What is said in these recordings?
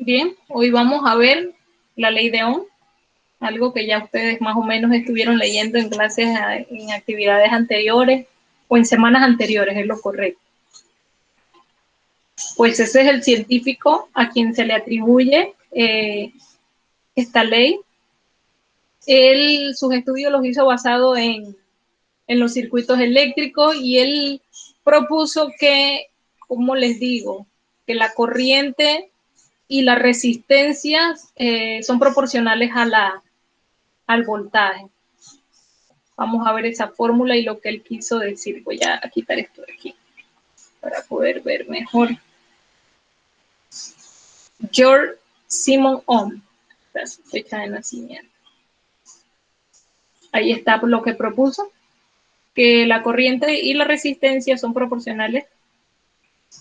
Bien, hoy vamos a ver la ley de Ohm, algo que ya ustedes más o menos estuvieron leyendo en clases, en actividades anteriores o en semanas anteriores, es lo correcto. Pues ese es el científico a quien se le atribuye esta ley. Él, sus estudios los hizo basado en los circuitos eléctricos y él propuso que, como les digo, que la corriente y las resistencias son proporcionales al voltaje. Vamos a ver esa fórmula y lo que él quiso decir. Voy a quitar esto de aquí para poder ver mejor. George Simon Ohm, su fecha de nacimiento. Ahí está lo que propuso, que la corriente y la resistencia son proporcionales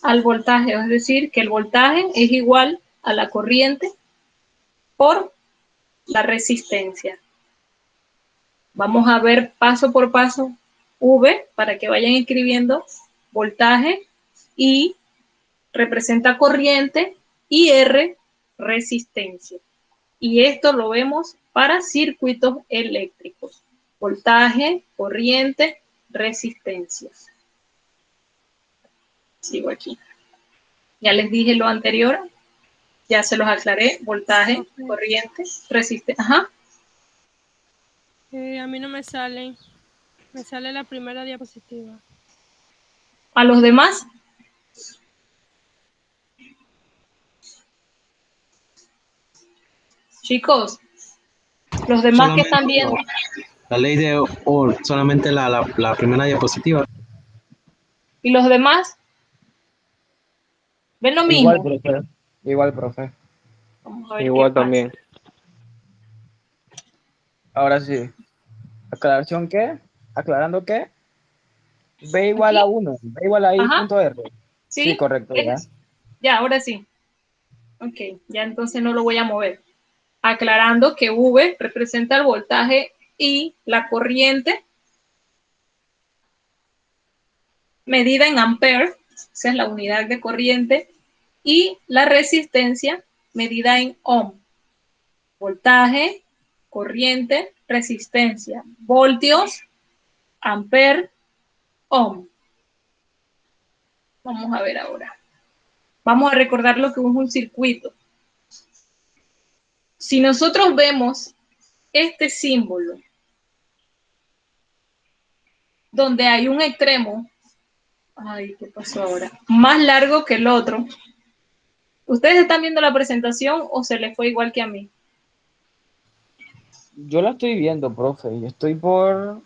al voltaje, es decir, que el voltaje es igual a la corriente por la resistencia. Vamos a ver paso por paso V para que vayan escribiendo. Voltaje, I representa corriente y R resistencia. Y esto lo vemos para circuitos eléctricos. Voltaje, corriente, resistencia. Sigo aquí. Ya les dije lo anterior, ya se los aclaré. Voltaje, corriente, resistencia. Ajá. A mí no me sale la primera diapositiva. ¿A los demás? Chicos, los demás solamente que están viendo. La ley de Ohm, solamente la primera diapositiva. ¿Y los demás? ¿Ven lo mismo? Igual, profe. Igual, profe. Vamos a ver igual qué pasa. También. Ahora sí. ¿Aclaración qué? ¿Aclarando qué? B igual ¿Aquí? a 1. B igual a I Ajá. punto R. Sí, correcto, ya. Ya, ahora sí. Ok, ya entonces no lo voy a mover. Aclarando que V representa el voltaje y la corriente medida en amperes, esa es la unidad de corriente, y la resistencia medida en ohm. Voltaje, corriente, resistencia. Voltios, amper, ohm. Vamos a ver ahora. Vamos a recordar lo que es un circuito. Si nosotros vemos este símbolo, donde hay un extremo, ay, ¿qué pasó ahora? Más largo que el otro. ¿Ustedes están viendo la presentación o se les fue igual que a mí? Yo la estoy viendo, profe, y estoy por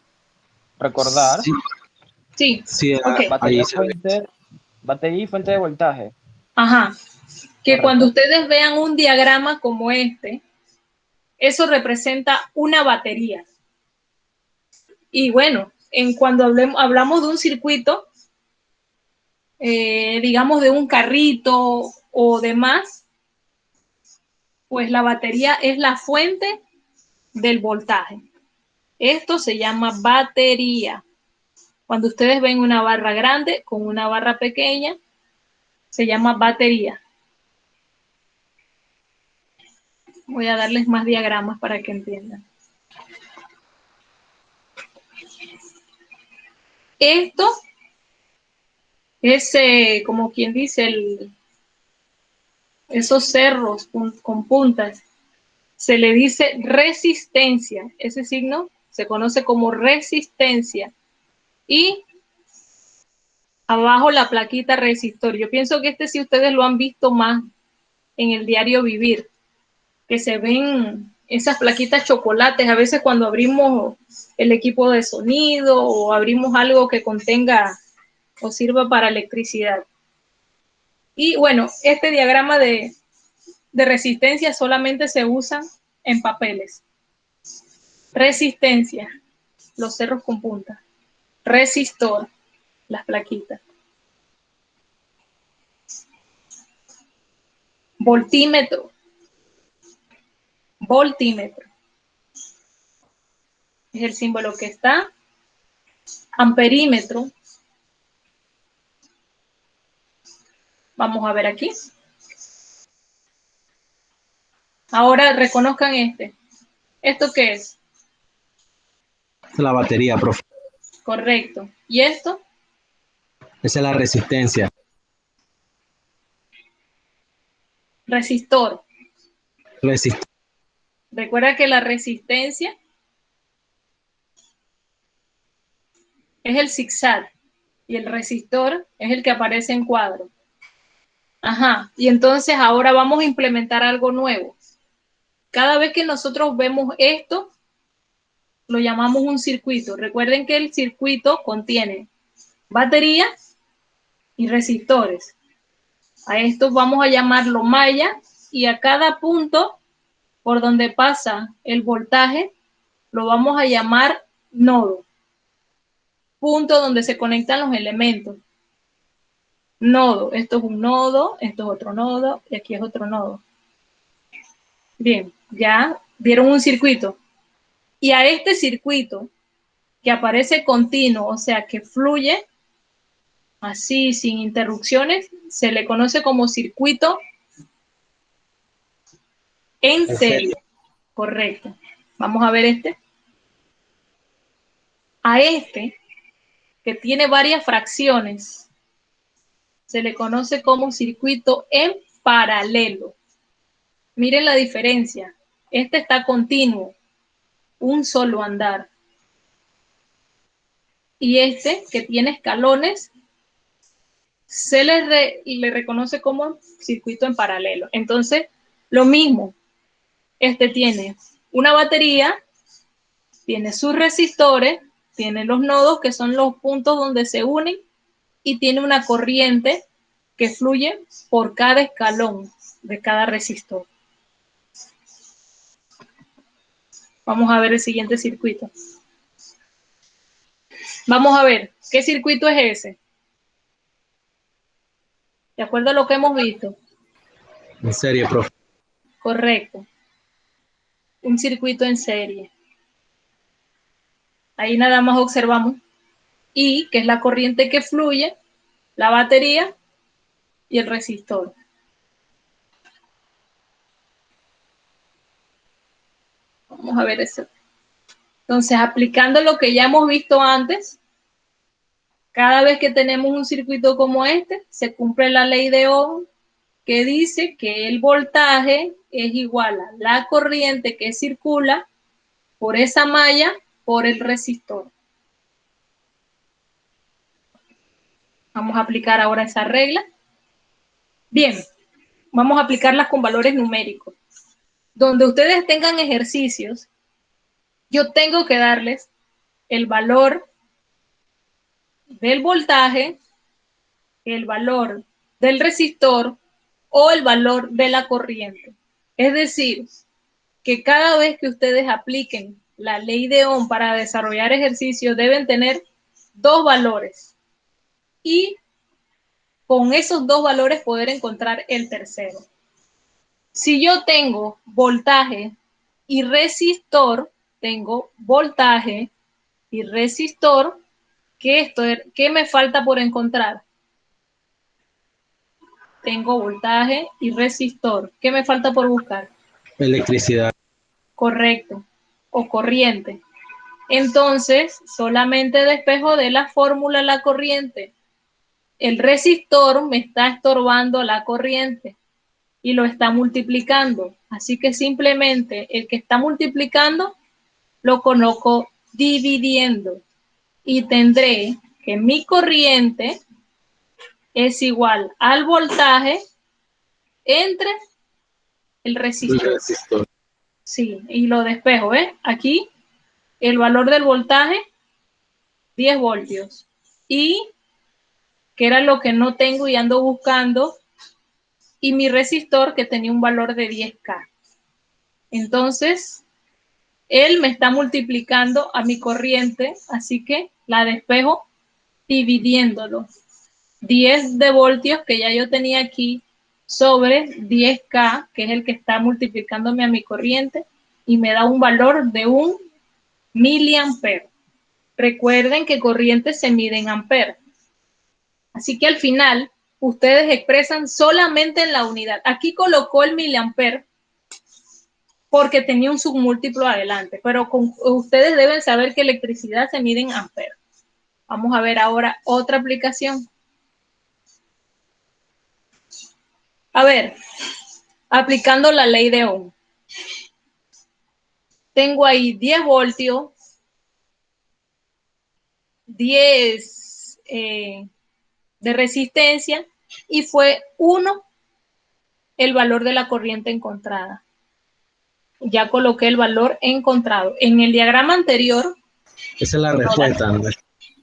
recordar. Sí. Sí, okay. Batería y fuente de voltaje. Ajá. Que Correcto. cuando ustedes vean un diagrama como este, eso representa una batería. Y bueno, cuando hablamos de un circuito, digamos de un carrito o demás, pues la batería es la fuente del voltaje. Esto se llama batería. Cuando ustedes ven una barra grande con una barra pequeña, se llama batería. Voy a darles más diagramas para que entiendan. Esto es, como quien dice, esos cerros con puntas. Se le dice resistencia. Ese signo se conoce como resistencia. Y abajo la plaquita resistor. Yo pienso que este sí ustedes lo han visto más en el diario vivir, que se ven esas plaquitas chocolates a veces cuando abrimos el equipo de sonido o abrimos algo que contenga o sirva para electricidad. Y bueno, este diagrama de resistencia solamente se usa en papeles. Resistencia, los cerros con punta. Resistor, las plaquitas. Voltímetro. Voltímetro. Es el símbolo que está. Amperímetro. Vamos a ver aquí. Ahora reconozcan este. ¿Esto qué es? Esa es la batería, profe. Correcto. ¿Y esto? Esa es la resistencia. Resistor. Resist Recuerda que la resistencia es el zigzag y el resistor es el que aparece en cuadro. Ajá. Y entonces ahora vamos a implementar algo nuevo. Cada vez que nosotros vemos esto, lo llamamos un circuito. Recuerden que el circuito contiene batería y resistores. A esto vamos a llamarlo malla y a cada punto por donde pasa el voltaje lo vamos a llamar nodo. Punto donde se conectan los elementos. Nodo. Esto es un nodo, esto es otro nodo y aquí es otro nodo. Bien, ya vieron un circuito. Y a este circuito que aparece continuo, o sea, que fluye así, sin interrupciones, se le conoce como circuito en serie. Correcto. Vamos a ver este. A este, que tiene varias fracciones, se le conoce como circuito en paralelo. Miren la diferencia. Este está continuo, un solo andar. Y este, que tiene escalones, se le reconoce como circuito en paralelo. Entonces, lo mismo. Este tiene una batería, tiene sus resistores, tiene los nodos, que son los puntos donde se unen, y tiene una corriente que fluye por cada escalón de cada resistor. Vamos a ver el siguiente circuito. Vamos a ver, ¿qué circuito es ese? De acuerdo a lo que hemos visto. en serie, profe. Correcto. Un circuito en serie. Ahí nada más observamos I, que es la corriente que fluye, la batería y el resistor. Vamos a ver eso. Entonces, aplicando lo que ya hemos visto antes, cada vez que tenemos un circuito como este, se cumple la ley de Ohm, que dice que el voltaje es igual a la corriente que circula por esa malla por el resistor. Vamos a aplicar ahora esa regla. Bien, vamos a aplicarlas con valores numéricos. Donde ustedes tengan ejercicios, yo tengo que darles el valor del voltaje, el valor del resistor o el valor de la corriente. Es decir, que cada vez que ustedes apliquen la ley de Ohm para desarrollar ejercicios deben tener dos valores y con esos dos valores poder encontrar el tercero. Si yo tengo voltaje y resistor, tengo voltaje y resistor, ¿qué me falta por encontrar? Tengo voltaje y resistor. ¿Qué me falta por buscar? Electricidad. Correcto. O corriente. Entonces, solamente despejo de la fórmula la corriente. El resistor me está estorbando la corriente y lo está multiplicando. Así que simplemente el que está multiplicando lo coloco dividiendo y tendré que mi corriente es igual al voltaje entre el resistor. Sí, y lo despejo, ¿ves? Aquí el valor del voltaje, 10 voltios. Y que era lo que no tengo y ando buscando, y mi resistor que tenía un valor de 10K. Entonces, él me está multiplicando a mi corriente, así que la despejo dividiéndolo. 10 de voltios que ya yo tenía aquí sobre 10K, que es el que está multiplicándome a mi corriente, y me da un valor de 1 miliampere. Recuerden que corriente se mide en amperes. Así que al final, ustedes expresan solamente en la unidad. Aquí colocó el miliampere, porque tenía un submúltiplo adelante, pero ustedes deben saber que electricidad se mide en amperes. Vamos a ver ahora otra aplicación. A ver, aplicando la ley de Ohm. Tengo ahí 10 voltios, 10 de resistencia y fue 1 el valor de la corriente encontrada. Ya coloqué el valor encontrado. En el diagrama anterior. Esa es la respuesta, ¿no?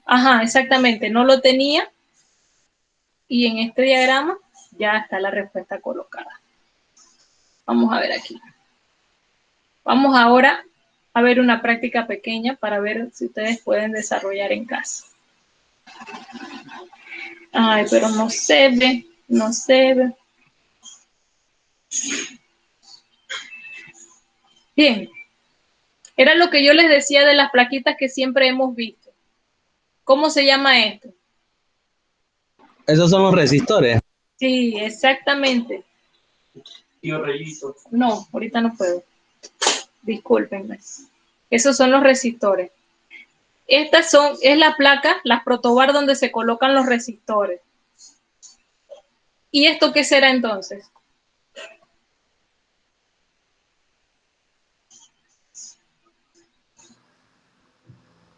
Ajá, exactamente. No lo tenía. Y en este diagrama ya está la respuesta colocada. Vamos a ver aquí. Vamos ahora a ver una práctica pequeña para ver si ustedes pueden desarrollar en casa. Ay, pero no se ve, no se ve. Bien. Era lo que yo les decía de las plaquitas que siempre hemos visto. ¿Cómo se llama esto? Esos son los resistores. Sí, exactamente. Tío Reyito. No, ahorita no puedo. Discúlpenme. Esos son los resistores. Estas es la placa, las protobar donde se colocan los resistores. ¿Y esto qué será entonces?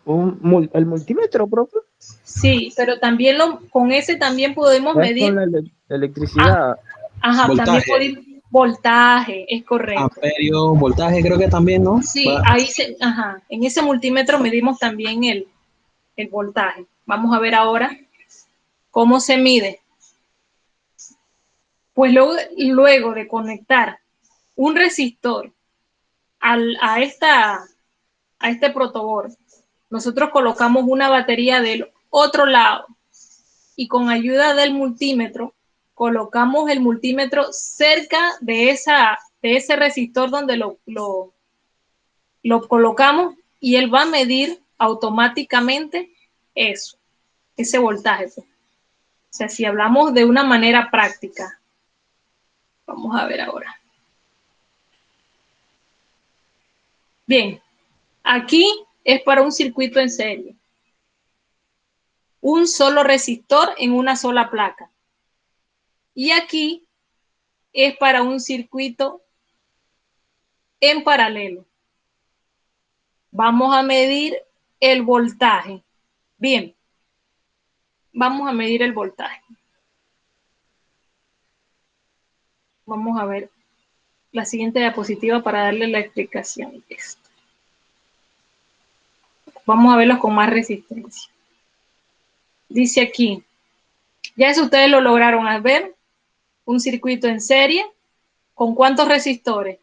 ¿El multímetro, profe? Sí, pero también con ese también podemos Es medir. con la electricidad. Ajá, Voltaje. también podemos. Voltaje, es correcto. Amperio, voltaje creo que también, ¿no? Sí, ahí en ese multímetro medimos también el voltaje. Vamos a ver ahora cómo se mide. Pues luego de conectar un resistor a este protoboard, nosotros colocamos una batería del otro lado y con ayuda del multímetro colocamos el multímetro cerca de ese resistor donde lo colocamos y él va a medir automáticamente ese voltaje. O sea, si hablamos de una manera práctica. Vamos a ver ahora. Bien, aquí es para un circuito en serie. Un solo resistor en una sola placa. Y aquí es para un circuito en paralelo. Vamos a medir el voltaje. Bien, vamos a medir el voltaje. Vamos a ver la siguiente diapositiva para darle la explicación de esto. Vamos a verlos con más resistencia. Dice aquí, ya eso ustedes lo lograron ver, un circuito en serie, ¿con cuántos resistores?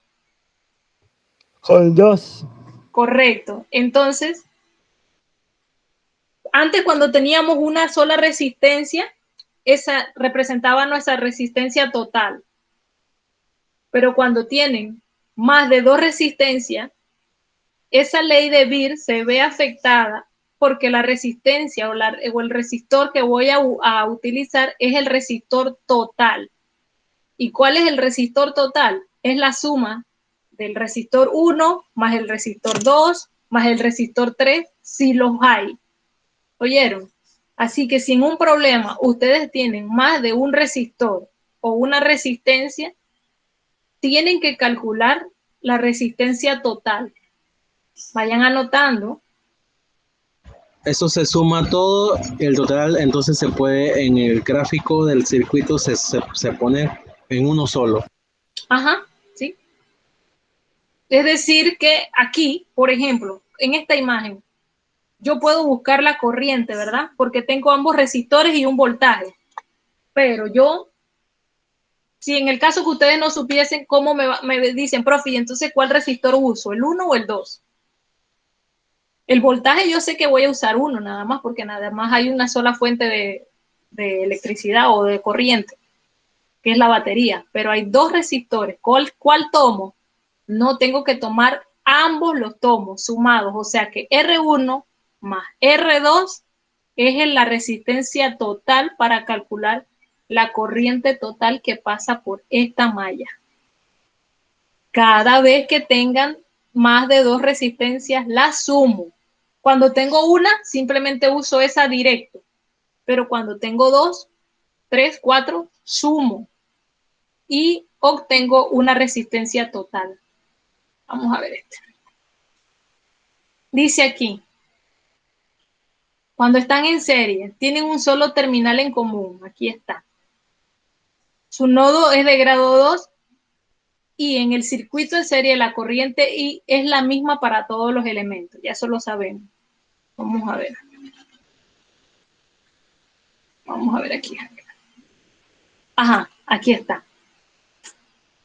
Con 2. Correcto. Entonces, antes cuando teníamos una sola resistencia, esa representaba nuestra resistencia total. Pero cuando tienen más de 2 resistencias, esa ley de Beer se ve afectada porque la resistencia o el resistor que voy a utilizar es el resistor total. ¿Y cuál es el resistor total? Es la suma del resistor 1 más el resistor 2 más el resistor 3, si los hay. ¿Oyeron? Así que si en un problema ustedes tienen más de un resistor o una resistencia, tienen que calcular la resistencia total. Vayan anotando. Eso se suma todo, el total entonces se puede, en el gráfico del circuito se pone en uno solo. Ajá, sí. Es decir que aquí, por ejemplo, en esta imagen, yo puedo buscar la corriente, ¿verdad? Porque tengo ambos resistores y un voltaje. Pero si en el caso que ustedes no supiesen cómo me dicen, profe, ¿y entonces cuál resistor uso? ¿El 1 o el 2? El voltaje yo sé que voy a usar uno nada más, porque nada más hay una sola fuente de electricidad o de corriente, que es la batería. Pero hay 2 resistores. ¿Cuál tomo? No tengo que tomar ambos los tomos sumados. O sea que R1 más R2 es la resistencia total para calcular la corriente total que pasa por esta malla. Cada vez que tengan más de 2 resistencias, la sumo. Cuando tengo una, simplemente uso esa directo. Pero cuando tengo 2, 3, 4, sumo. Y obtengo una resistencia total. Vamos a ver este. Dice aquí, cuando están en serie, tienen un solo terminal en común. Aquí está. Su nodo es de grado 2 y en el circuito en serie la corriente I es la misma para todos los elementos. Ya eso lo sabemos. Vamos a ver. Vamos a ver aquí. Ajá, aquí está.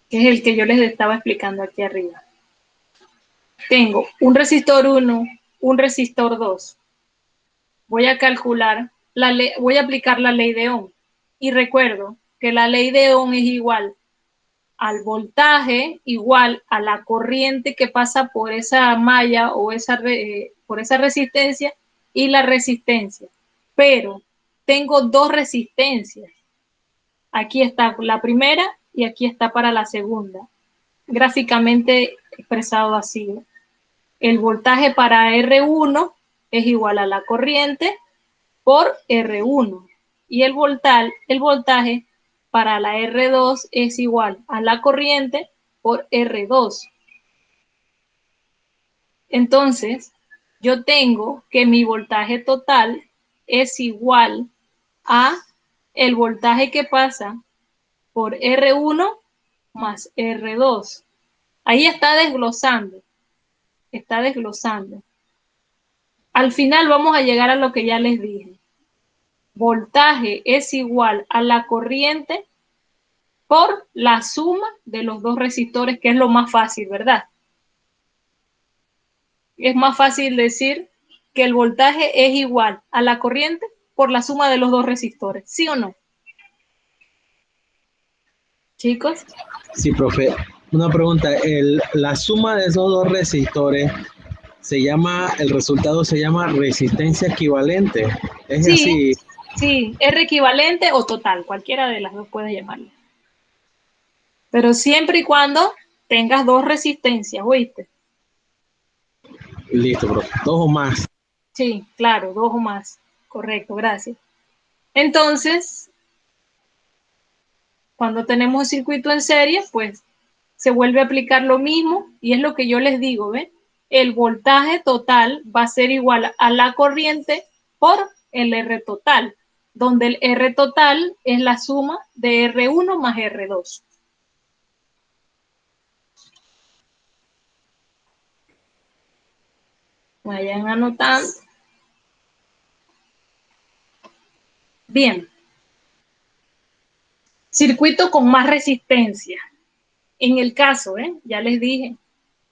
Que es el que yo les estaba explicando aquí arriba. Tengo un resistor 1, un resistor 2. Voy a calcular, voy a aplicar la ley de Ohm. Y recuerdo que la ley de Ohm es igual al voltaje, igual a la corriente que pasa por esa malla o por esa resistencia y la resistencia. Pero tengo 2 resistencias. Aquí está la primera y aquí está para la segunda. Gráficamente expresado así. El voltaje para R1 es igual a la corriente por R1 y el voltaje para la R2 es igual a la corriente por R2. Entonces, yo tengo que mi voltaje total es igual a el voltaje que pasa por R1 más R2. Ahí está desglosando. Está desglosando. Al final vamos a llegar a lo que ya les dije. Voltaje es igual a la corriente por la suma de los 2 resistores, que es lo más fácil, ¿verdad? Es más fácil decir que el voltaje es igual a la corriente por la suma de los 2 resistores, ¿sí o no? Chicos. Sí, profe. Una pregunta, la suma de esos 2 resistores el resultado se llama resistencia equivalente. Es Sí, así. sí, R equivalente o total, cualquiera de las dos puedes llamarlo. Pero siempre y cuando tengas 2 resistencias, ¿oíste? Listo, profe. 2 o más. Sí, claro, 2 o más. Correcto, gracias. Entonces, cuando tenemos un circuito en serie, pues se vuelve a aplicar lo mismo y es lo que yo les digo, ¿ven? El voltaje total va a ser igual a la corriente por el R total, donde el R total es la suma de R1 más R2. Vayan anotando. Bien. Circuito con más resistencia. En el caso, ya les dije,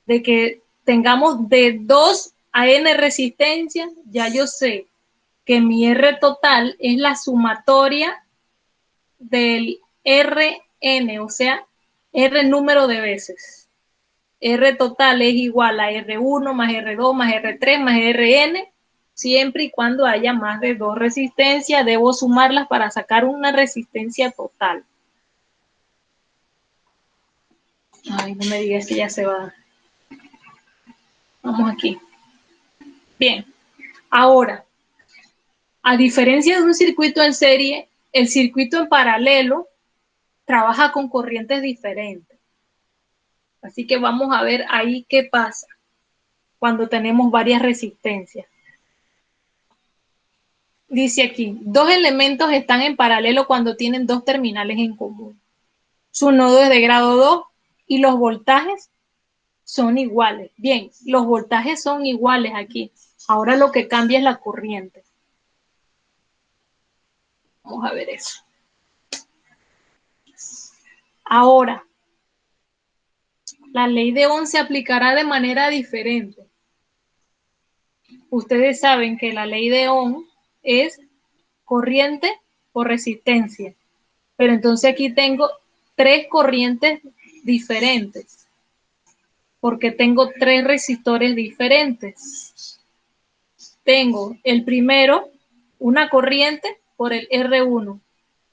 de que tengamos de 2 a n resistencia, ya yo sé que mi R total es la sumatoria del Rn, o sea, R número de veces. R total es igual a R1 más R2 más R3 más Rn, siempre y cuando haya más de 2 resistencias, debo sumarlas para sacar una resistencia total. Ay, no me digas que ya se va. Vamos aquí. Bien. Ahora, a diferencia de un circuito en serie, el circuito en paralelo trabaja con corrientes diferentes. Así que vamos a ver ahí qué pasa cuando tenemos varias resistencias. Dice aquí, 2 elementos están en paralelo cuando tienen 2 terminales en común. Su nodo es de grado 2 y los voltajes son iguales. Bien, los voltajes son iguales aquí. Ahora lo que cambia es la corriente. Vamos a ver eso. Ahora, la ley de Ohm se aplicará de manera diferente. Ustedes saben que la ley de Ohm es corriente por resistencia. Pero entonces aquí tengo 3 corrientes diferentes. Porque tengo 3 resistores diferentes. Tengo el primero, una corriente por el R1,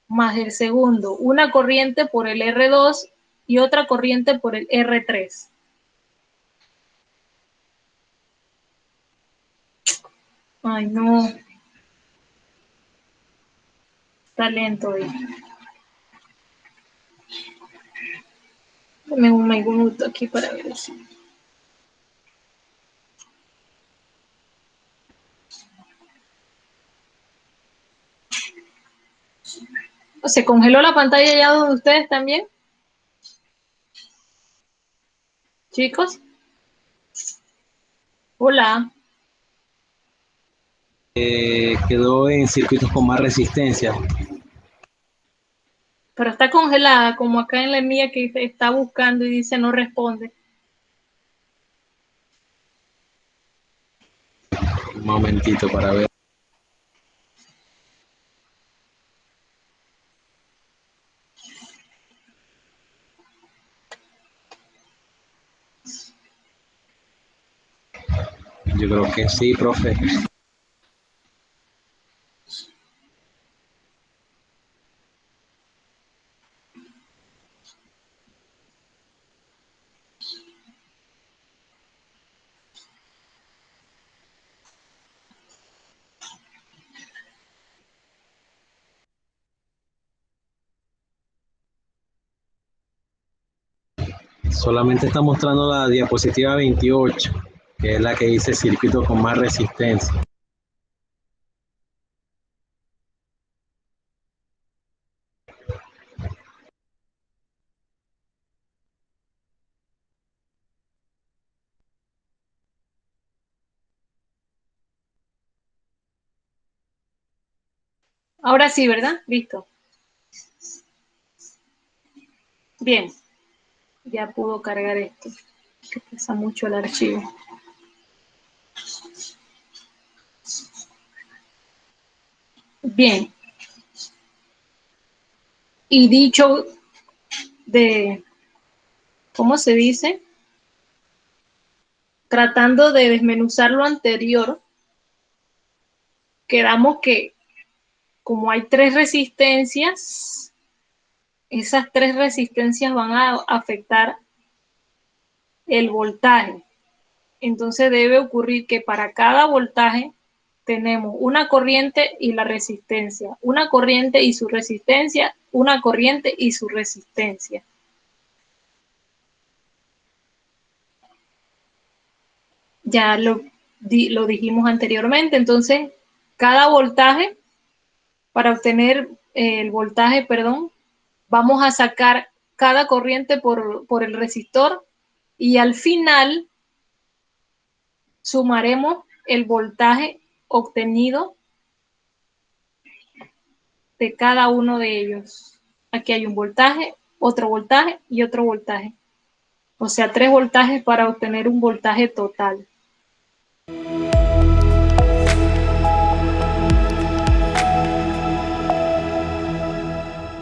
más el segundo, una corriente por el R2 y otra corriente por el R3. Ay, no. Está lento hoy. Dame un minuto aquí para ver eso. ¿Se congeló la pantalla ya de ustedes también? Chicos. Hola. Quedó en circuitos con más resistencia. Pero está congelada, como acá en la mía que está buscando y dice no responde. Un momentito para ver. Yo creo que sí, profe. Solamente está mostrando la diapositiva 28, que es la que dice circuito con más resistencia. Ahora sí, ¿verdad? Listo. Bien. Ya pudo cargar esto, que pesa mucho el archivo. Bien. Y dicho de, ¿cómo se dice? Tratando de desmenuzar lo anterior, quedamos que como hay tres resistencias, esas tres resistencias van a afectar el voltaje. Entonces debe ocurrir que para cada voltaje tenemos una corriente y la resistencia, una corriente y su resistencia, una corriente y su resistencia. Ya lo dijimos anteriormente, entonces cada voltaje, para obtener el voltaje, perdón, vamos a sacar cada corriente por el resistor y al final sumaremos el voltaje obtenido de cada uno de ellos. Aquí hay un voltaje, otro voltaje y otro voltaje. O sea, 3 voltajes para obtener un voltaje total.